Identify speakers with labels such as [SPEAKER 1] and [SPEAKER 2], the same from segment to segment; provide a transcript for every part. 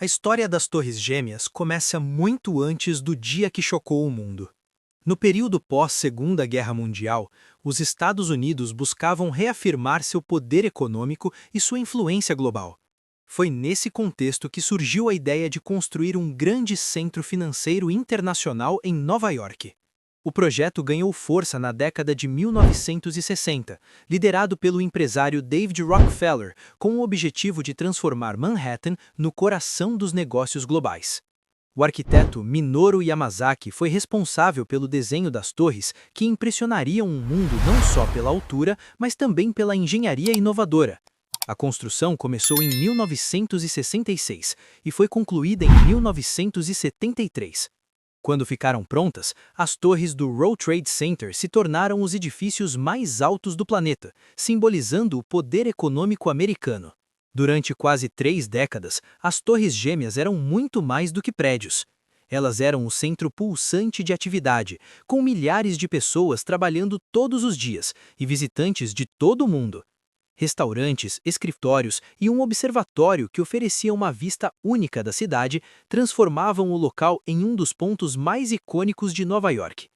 [SPEAKER 1] A história das Torres Gêmeas começa muito antes do dia que chocou o mundo. No período pós-Segunda Guerra Mundial, os Estados Unidos buscavam reafirmar seu poder econômico e sua influência global. Foi nesse contexto que surgiu a ideia de construir um grande centro financeiro internacional em Nova York. O projeto ganhou força na década de 1960, liderado pelo empresário David Rockefeller, com o objetivo de transformar Manhattan no coração dos negócios globais. O arquiteto Minoru Yamasaki foi responsável pelo desenho das torres que impressionariam o mundo não só pela altura, mas também pela engenharia inovadora. A construção começou em 1966 e foi concluída em 1973. Quando ficaram prontas, as torres do World Trade Center se tornaram os edifícios mais altos do planeta, simbolizando o poder econômico americano. Durante quase 3 décadas, as Torres Gêmeas eram muito mais do que prédios. Elas eram o centro pulsante de atividade, com milhares de pessoas trabalhando todos os dias e visitantes de todo o mundo. Restaurantes, escritórios e um observatório que oferecia uma vista única da cidade transformavam o local em um dos pontos mais icônicos de Nova York.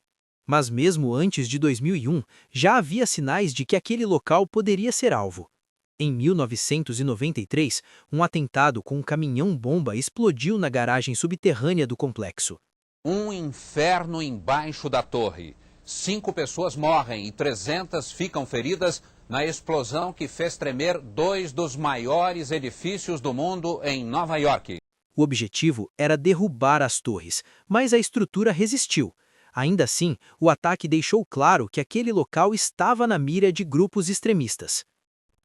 [SPEAKER 1] Mas mesmo antes de 2001, já havia sinais de que aquele local poderia ser alvo. Em 1993, um atentado com um caminhão-bomba explodiu na garagem subterrânea do complexo.
[SPEAKER 2] Um inferno embaixo da torre. 5 pessoas morrem e 300 ficam feridas na explosão que fez tremer 2 dos maiores edifícios do mundo em Nova York.
[SPEAKER 1] O objetivo era derrubar as torres, mas a estrutura resistiu. Ainda assim, o ataque deixou claro que aquele local estava na mira de grupos extremistas.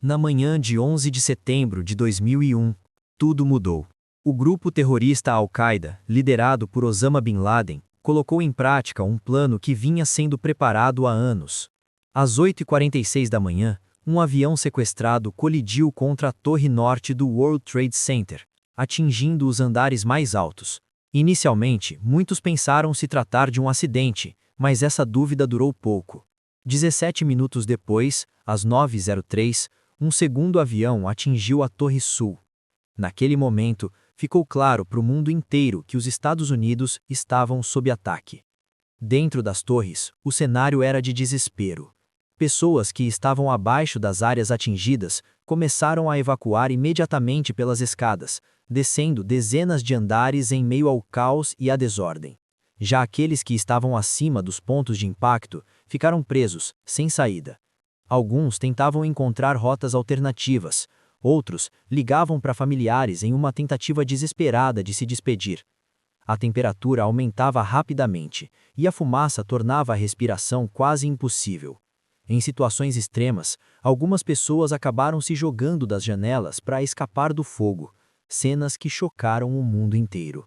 [SPEAKER 1] Na manhã de 11 de setembro de 2001, tudo mudou. O grupo terrorista Al-Qaeda, liderado por Osama Bin Laden, colocou em prática um plano que vinha sendo preparado há anos. Às 8h46 da manhã, um avião sequestrado colidiu contra a torre norte do World Trade Center, atingindo os andares mais altos. Inicialmente, muitos pensaram se tratar de um acidente, mas essa dúvida durou pouco. 17 minutos depois, às 9h03, um segundo avião atingiu a Torre Sul. Naquele momento, ficou claro para o mundo inteiro que os Estados Unidos estavam sob ataque. Dentro das torres, o cenário era de desespero. Pessoas que estavam abaixo das áreas atingidas começaram a evacuar imediatamente pelas escadas, descendo dezenas de andares em meio ao caos e à desordem. Já aqueles que estavam acima dos pontos de impacto ficaram presos, sem saída. Alguns tentavam encontrar rotas alternativas, outros ligavam para familiares em uma tentativa desesperada de se despedir. A temperatura aumentava rapidamente e a fumaça tornava a respiração quase impossível. Em situações extremas, algumas pessoas acabaram se jogando das janelas para escapar do fogo, cenas que chocaram o mundo inteiro.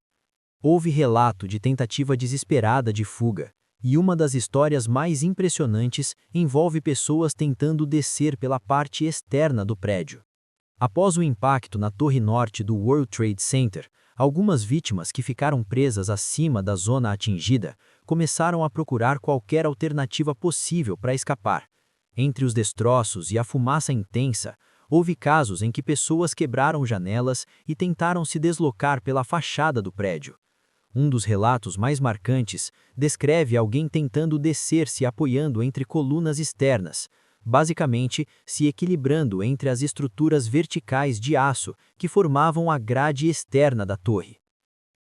[SPEAKER 1] Houve relato de tentativa desesperada de fuga, e uma das histórias mais impressionantes envolve pessoas tentando descer pela parte externa do prédio. Após o impacto na torre norte do World Trade Center, algumas vítimas que ficaram presas acima da zona atingida começaram a procurar qualquer alternativa possível para escapar. Entre os destroços e a fumaça intensa, houve casos em que pessoas quebraram janelas e tentaram se deslocar pela fachada do prédio. Um dos relatos mais marcantes descreve alguém tentando descer se apoiando entre colunas externas, basicamente se equilibrando entre as estruturas verticais de aço que formavam a grade externa da torre.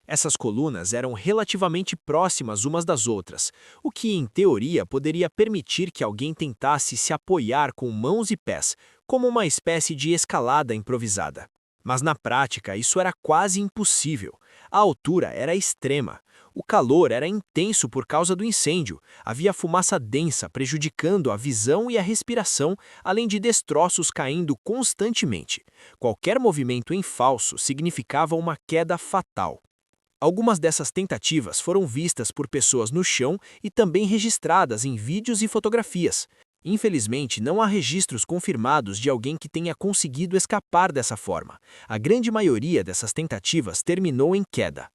[SPEAKER 1] Essas colunas eram relativamente próximas umas das outras, o que, em teoria, poderia permitir que alguém tentasse se apoiar com mãos e pés, como uma espécie de escalada improvisada. Mas na prática, isso era quase impossível. A altura era extrema. O calor era intenso por causa do incêndio. Havia fumaça densa prejudicando a visão e a respiração, além de destroços caindo constantemente. Qualquer movimento em falso significava uma queda fatal. Algumas dessas tentativas foram vistas por pessoas no chão e também registradas em vídeos e fotografias. Infelizmente, não há registros confirmados de alguém que tenha conseguido escapar dessa forma. A grande maioria dessas tentativas terminou em queda.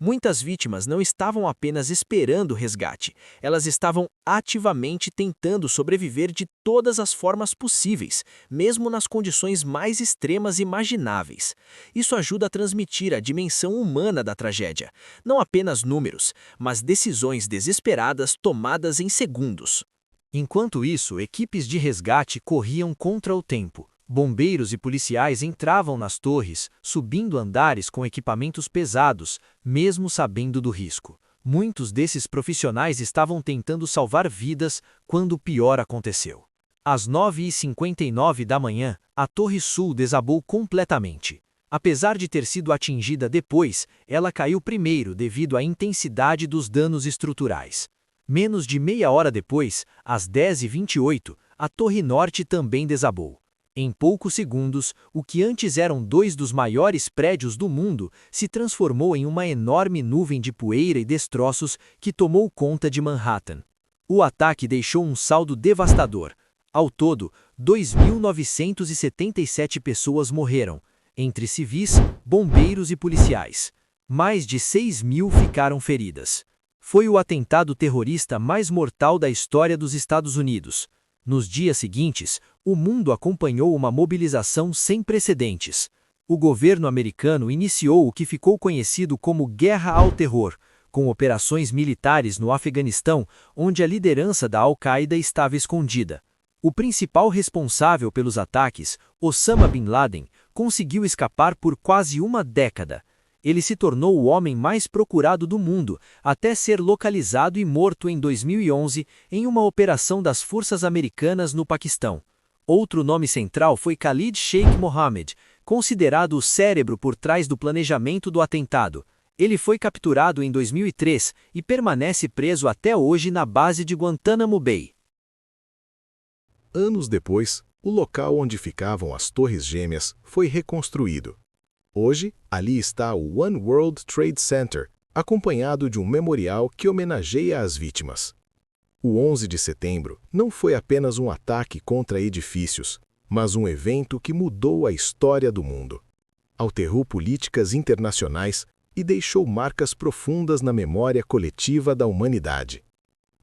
[SPEAKER 1] Muitas vítimas não estavam apenas esperando resgate, elas estavam ativamente tentando sobreviver de todas as formas possíveis, mesmo nas condições mais extremas imagináveis. Isso ajuda a transmitir a dimensão humana da tragédia, não apenas números, mas decisões desesperadas tomadas em segundos. Enquanto isso, equipes de resgate corriam contra o tempo. Bombeiros e policiais entravam nas torres, subindo andares com equipamentos pesados, mesmo sabendo do risco. Muitos desses profissionais estavam tentando salvar vidas quando o pior aconteceu. Às 9h59 da manhã, a Torre Sul desabou completamente. Apesar de ter sido atingida depois, ela caiu primeiro devido à intensidade dos danos estruturais. Menos de meia hora depois, às 10h28, a Torre Norte também desabou. Em poucos segundos, o que antes eram dois dos maiores prédios do mundo se transformou em uma enorme nuvem de poeira e destroços que tomou conta de Manhattan. O ataque deixou um saldo devastador. Ao todo, 2.977 pessoas morreram, entre civis, bombeiros e policiais. Mais de 6.000 ficaram feridas. Foi o atentado terrorista mais mortal da história dos Estados Unidos. Nos dias seguintes, o mundo acompanhou uma mobilização sem precedentes. O governo americano iniciou o que ficou conhecido como Guerra ao Terror, com operações militares no Afeganistão, onde a liderança da Al-Qaeda estava escondida. O principal responsável pelos ataques, Osama Bin Laden, conseguiu escapar por quase uma década. Ele se tornou o homem mais procurado do mundo, até ser localizado e morto em 2011 em uma operação das forças americanas no Paquistão. Outro nome central foi Khalid Sheikh Mohammed, considerado o cérebro por trás do planejamento do atentado. Ele foi capturado em 2003 e permanece preso até hoje na base de Guantánamo Bay.
[SPEAKER 3] Anos depois, o local onde ficavam as Torres Gêmeas foi reconstruído. Hoje, ali está o One World Trade Center, acompanhado de um memorial que homenageia as vítimas. O 11 de setembro não foi apenas um ataque contra edifícios, mas um evento que mudou a história do mundo. Alterou políticas internacionais e deixou marcas profundas na memória coletiva da humanidade.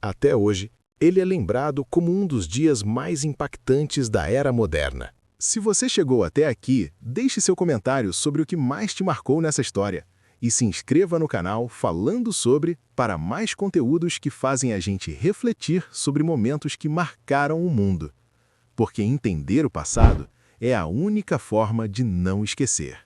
[SPEAKER 3] Até hoje, ele é lembrado como um dos dias mais impactantes da era moderna.
[SPEAKER 4] Se você chegou até aqui, deixe seu comentário sobre o que mais te marcou nessa história. E se inscreva no canal Falando Sobre para mais conteúdos que fazem a gente refletir sobre momentos que marcaram o mundo. Porque entender o passado é a única forma de não esquecer.